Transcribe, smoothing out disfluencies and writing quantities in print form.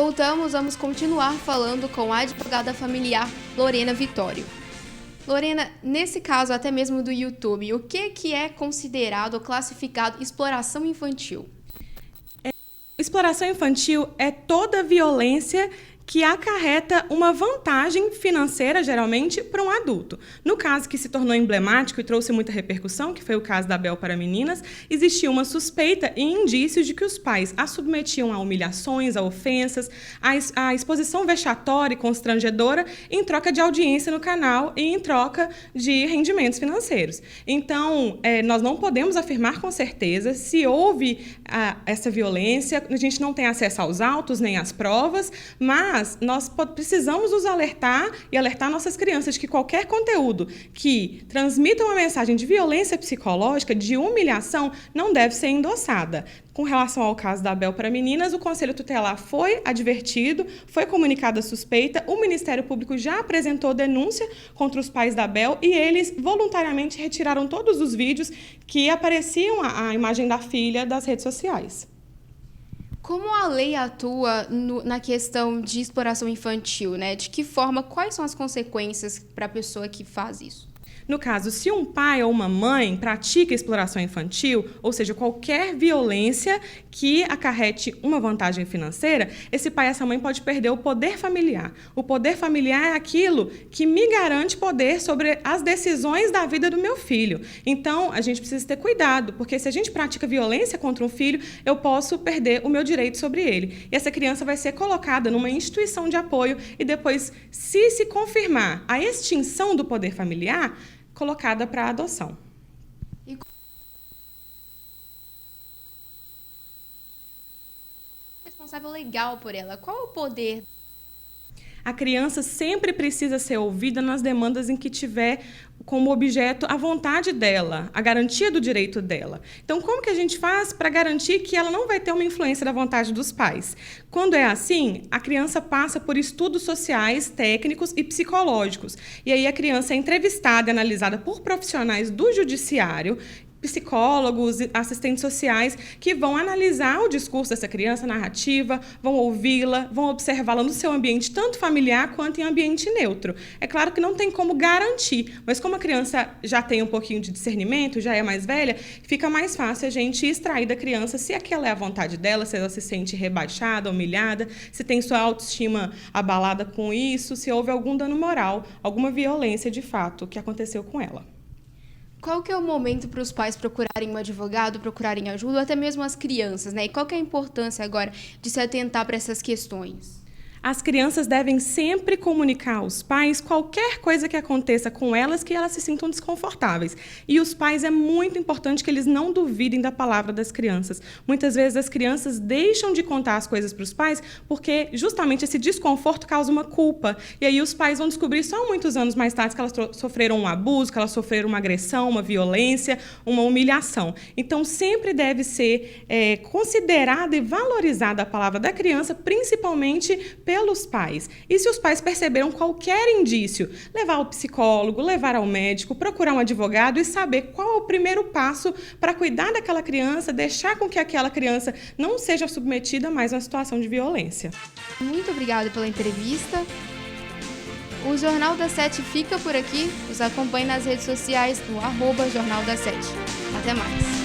Voltamos, vamos continuar falando com a advogada familiar Lorena Vitório. Lorena, nesse caso até mesmo do YouTube, o que é considerado ou classificado exploração infantil? Exploração infantil é toda violência que acarreta uma vantagem financeira, geralmente, para um adulto. No caso que se tornou emblemático e trouxe muita repercussão, que foi o caso da Bel para meninas, existia uma suspeita e indícios de que os pais a submetiam a humilhações, a ofensas, a exposição vexatória e constrangedora em troca de audiência no canal e em troca de rendimentos financeiros. Então, nós não podemos afirmar com certeza se houve essa violência, a gente não tem acesso aos autos nem às provas, mas nós precisamos nos alertar e alertar nossas crianças de que qualquer conteúdo que transmita uma mensagem de violência psicológica, de humilhação, não deve ser endossada. Com relação ao caso da Bel para meninas, o Conselho Tutelar foi advertido, foi comunicada a suspeita, o Ministério Público já apresentou denúncia contra os pais da Bel e eles voluntariamente retiraram todos os vídeos que apareciam a imagem da filha das redes sociais. Como a lei atua na questão de exploração infantil, né? De que forma, quais são as consequências para a pessoa que faz isso? No caso, se um pai ou uma mãe pratica exploração infantil, ou seja, qualquer violência que acarrete uma vantagem financeira, esse pai e essa mãe pode perder o poder familiar. O poder familiar é aquilo que me garante poder sobre as decisões da vida do meu filho. Então, a gente precisa ter cuidado, porque se a gente pratica violência contra um filho, eu posso perder o meu direito sobre ele. E essa criança vai ser colocada numa instituição de apoio e depois, se confirmar a extinção do poder familiar, colocada para adoção. Responsável legal por ela, qual é o poder? A criança sempre precisa ser ouvida nas demandas em que tiver como objeto a vontade dela, a garantia do direito dela. Então, como que a gente faz para garantir que ela não vai ter uma influência da vontade dos pais? Quando é assim, a criança passa por estudos sociais, técnicos e psicológicos. E aí a criança é entrevistada e analisada por profissionais do judiciário, psicólogos, assistentes sociais, que vão analisar o discurso dessa criança, a narrativa, vão ouvi-la, vão observá-la no seu ambiente, tanto familiar quanto em ambiente neutro. É claro que não tem como garantir, mas como a criança já tem um pouquinho de discernimento, já é mais velha, fica mais fácil a gente extrair da criança se aquela é a vontade dela, se ela se sente rebaixada, humilhada, se tem sua autoestima abalada com isso, se houve algum dano moral, alguma violência de fato que aconteceu com ela. Qual que é o momento para os pais procurarem um advogado, procurarem ajuda, ou até mesmo as crianças, né? E qual que é a importância agora de se atentar para essas questões? As crianças devem sempre comunicar aos pais qualquer coisa que aconteça com elas que elas se sintam desconfortáveis. E os pais é muito importante que eles não duvidem da palavra das crianças. Muitas vezes as crianças deixam de contar as coisas para os pais porque justamente esse desconforto causa uma culpa. E aí os pais vão descobrir só muitos anos mais tarde que elas sofreram um abuso, que elas sofreram uma agressão, uma violência, uma humilhação. Então sempre deve ser considerada e valorizada a palavra da criança, principalmente pelos pais. E se os pais perceberam qualquer indício, levar ao psicólogo, levar ao médico, procurar um advogado e saber qual é o primeiro passo para cuidar daquela criança, deixar com que aquela criança não seja submetida mais a uma situação de violência. Muito obrigada pela entrevista. O Jornal da Sete fica por aqui. Nos acompanhe nas redes sociais no @Jornal da Sete. Até mais.